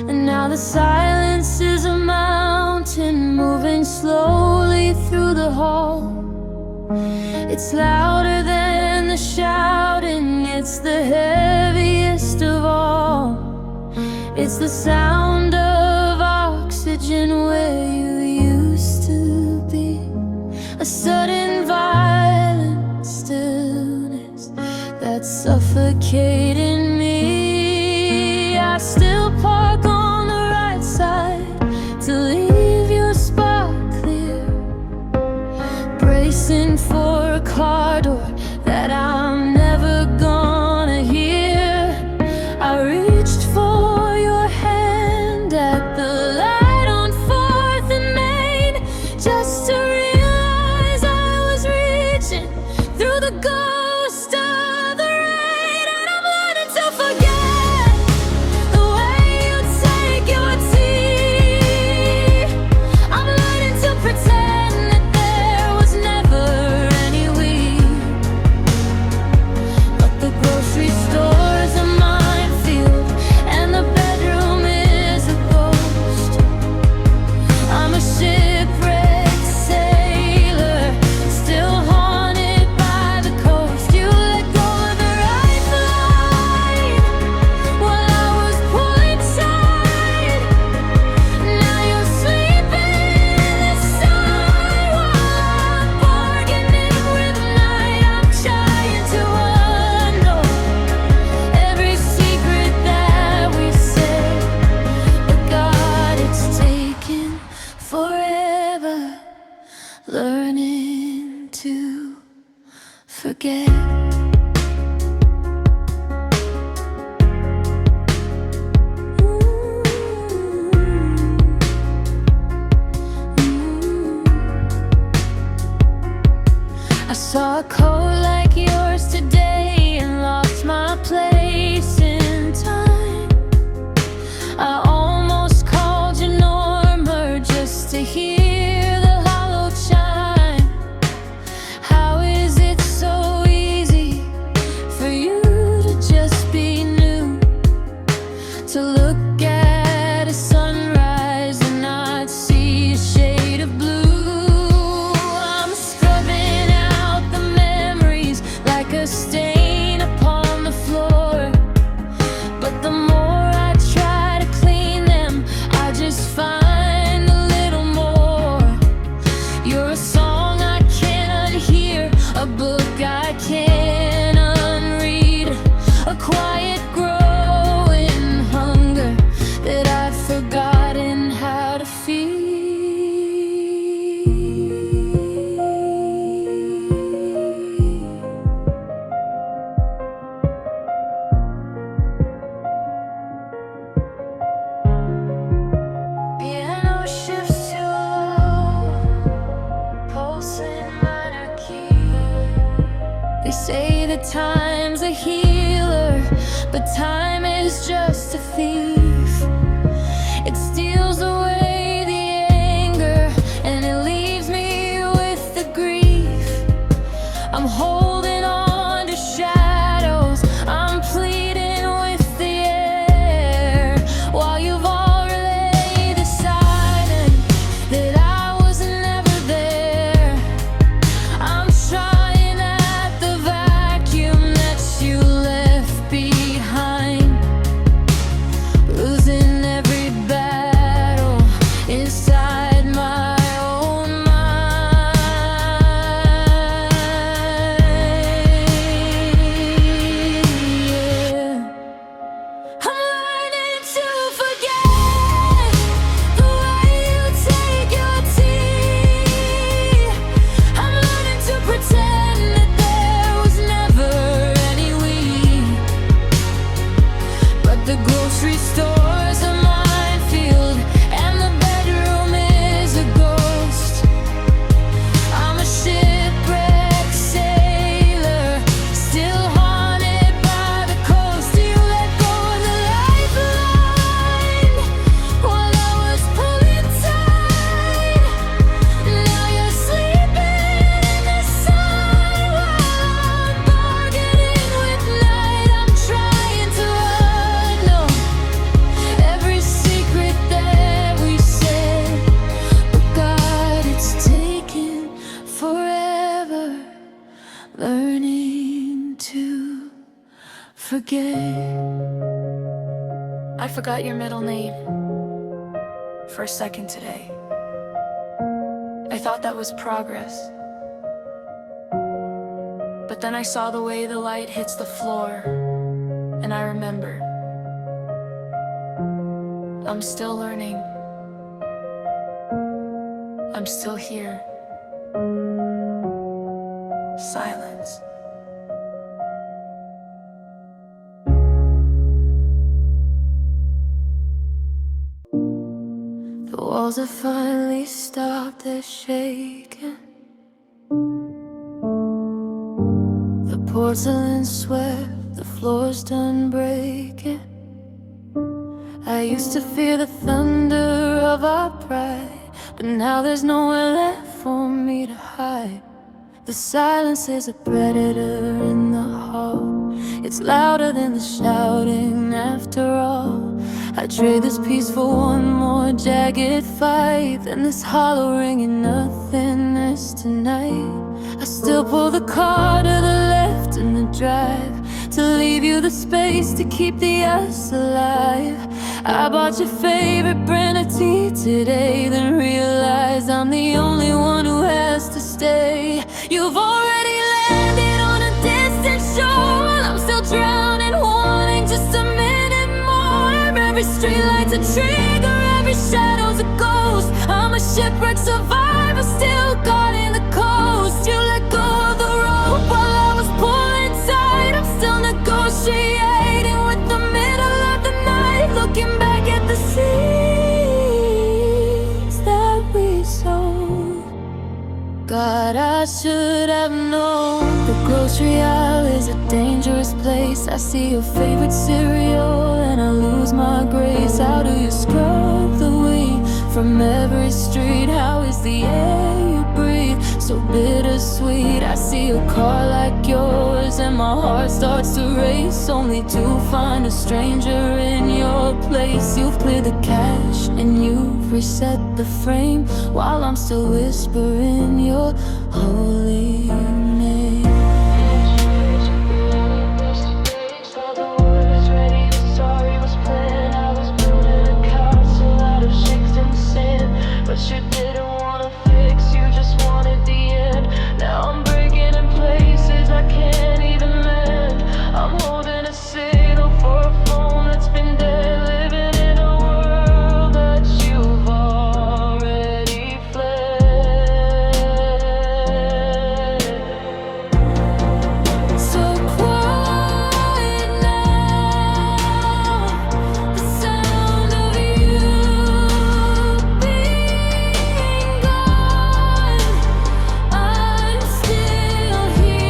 And now the silence is a mountain moving slowly through the hall. It's louder than the shouting, it's the heaviest of all. It's the sound of oxygen where you used to be, a sudden violent stillness that's suffocating me. I still park on the right side to leave your spot clear, bracing for a car door that I'm never gonna hear. I reached for your hand at the light on 4th and Main, just to realize I forget. I saw a coat like yours today and lost my place in time. I almost called you Norma just to hear the hollow chime. How is it so easy for you to just be new? To look at a sunrise and not see a shade of blue. A stain upon the floor, but the more I try to clean them, I just find a little more. You're a song I cannot hear, a book I can't unread, a quiet growing hunger that I've forgotten how to feed. They say that time's a healer, but time is just a thief. It steals away the anger and it leaves me with the grief. I'm holding on to shadows, I'm pleading with the air, while you've all relayed the silence that I was never there. I'm trying losing every battle inside my own mind. Yeah. I'm learning to forget the way you take your tea. I'm learning to pretend that there was never any we, but the grocery store's a minefield and the bedroom is a ghost. I'm a shipwrecked sailor, still haunted by the coast. You let go of the lifeline while I was pulling tight. Now you're sleeping in the sun while I'm bargaining with night. I'm trying to unknow every secret that we said, but God, it's taken forever learning to forget. I forgot your middle name for a second today. I thought that was progress, but then I saw the way the light hits the floor, and I remembered. I'm still learning. I'm still here. Silence. The walls have finally stopped their shaking. The porcelain swept, the floor's done breaking. I used to fear the thunder of our pride, but now there's nowhere left for me to hide. The silence is a predator in the hall. It's louder than the shouting after all. I trade this peace for one more jagged fight, than this hollow ringing nothingness tonight. I still pull the car to the left in the drive, to leave you the space to keep the us alive. I bought your favorite brand of tea today, then realized I'm the only one who has to stay. You've already landed on a distant shore, while I'm still drowning, wanting just a minute more. Every streetlight's a trigger, every shadow's a ghost. I'm a shipwrecked survivor, still caught in the coast. You let go of the rope while I was God, I should have known. The grocery aisle is a dangerous place. I see your favorite cereal and I lose my grace. How do you scrub the weed from every street? How is the air you breathe so bittersweet? I see a car like yours and my heart starts to race, only to find a stranger in your place. You've cleared the cache and you've reset the frame, while I'm still whispering your holy name. All the words ready, the sorry was planned. I was building a castle out of shakes and sand, but you didn't wanna fix, you just wanted the end. Now I'm breaking in places I can't even mend. I'm holding a signal for a phone that's been dead, living in a world that you've already fled. So quiet now, the sound of you being gone. I'm still here.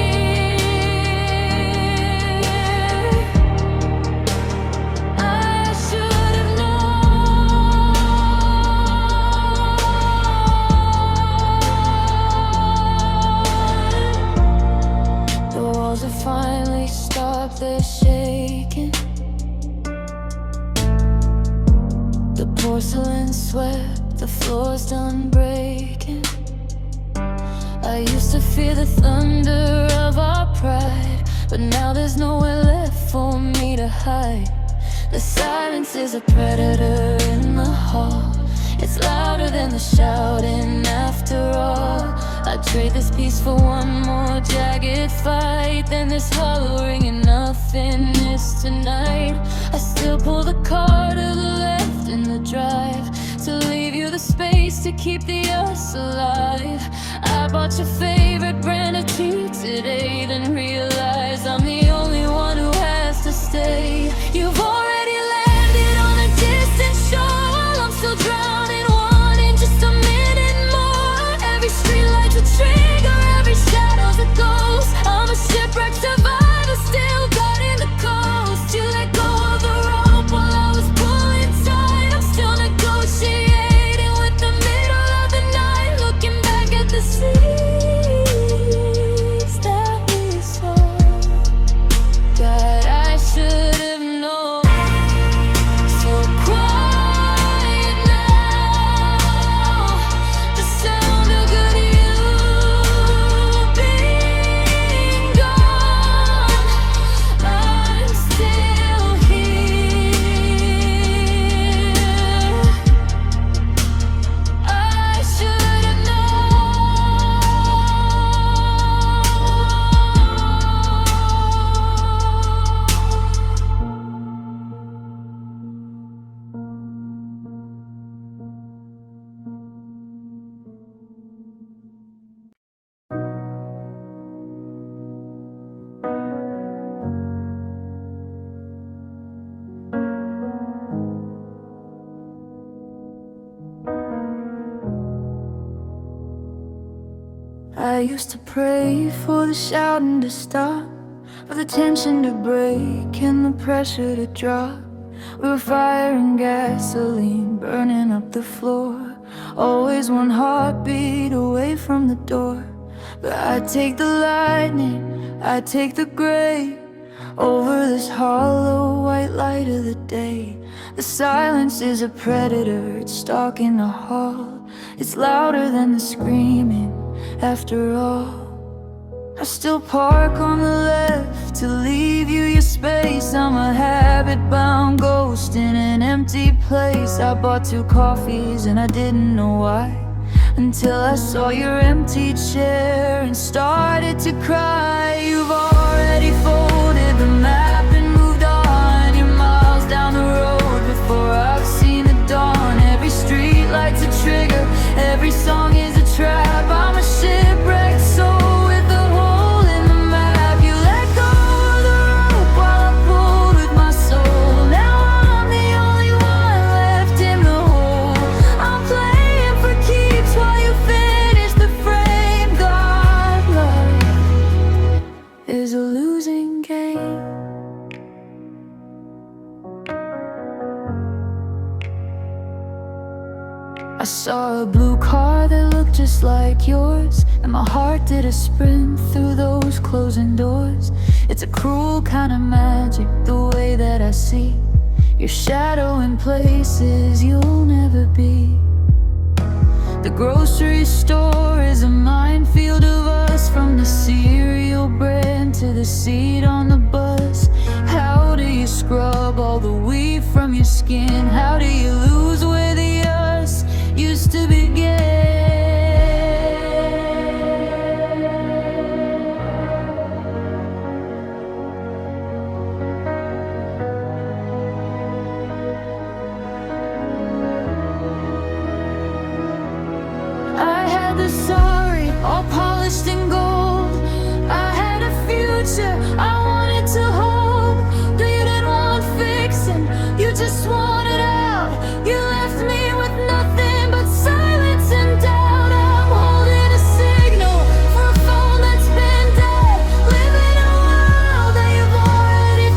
I should have known. The walls have finally stopped their shaking. The porcelain swept, the floor's done breaking. I used to fear the thunder of our pride, but now there's nowhere left for me to hide. The silence is a predator in the hall. It's louder than the shouting after all. I'd trade this peace for one more jagged fight, then this hollow ringing nothingness tonight. I still pull the car to the left in the drive, to leave you the space to keep the us alive. I bought your favorite brand of tea today, then realized I'm the only one who has to stay. You've already landed on a distant shore, while I'm still drowning, wanting just a minute more. Every streetlight's a trigger, every shadow's a ghost. I'm a shipwrecked survivor, still guarding the coast. You let go of the rope while I was pulling tight. I'm still negotiating with the middle of the night, looking back at the seas that we sold. God, I should have known. So quiet now, the sound of good you being gone. I'm still here. I should have I used to pray for the shouting to stop, for the tension to break and the pressure to drop. We were fire and gasoline burning up the floor, always one heartbeat away from the door. But I'd take the lightning, I'd take the gray, over this hollow white light of the day. The silence is a predator, it's stalking the hall. It's louder than the screaming after all. I still park on the left to leave you your space. I'm a habit-bound ghost in an empty place. I bought 2 coffees and I didn't know why, until I saw your empty chair and started to cry. You've already folded the map and moved on. You're miles down the road before I've seen the dawn. Every street light's a trigger, every song is a trap. I'm a shipwrecked soul with a hole in the map. You let go of the rope while I pulled with my soul. Now I'm the only one left in the hole. I'm playing for keeps while you finish the frame. God, saw a blue car that looked just like yours, and my heart did a sprint through those closing doors. It's a cruel kind of magic, the way that I see your shadow in places you'll never be. The grocery store is a minefield of us, from the cereal brand to the seat on the bus. How do you scrub all the weed from your skin? How do you lose where the us used to begin? The sorry, all polished in gold. I had a future I wanted to hold, but you didn't want fixing, you just wanted out. You left me with nothing but silence and doubt. I'm holding a signal for a phone that's been dead, living in a world that you've already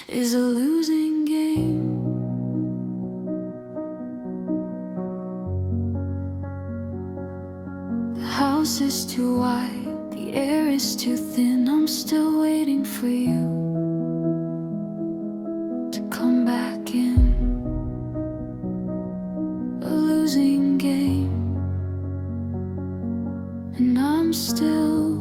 is a losing game. The house is too wide, the air is too thin. I'm still waiting for you to come back in. A losing game, and I'm still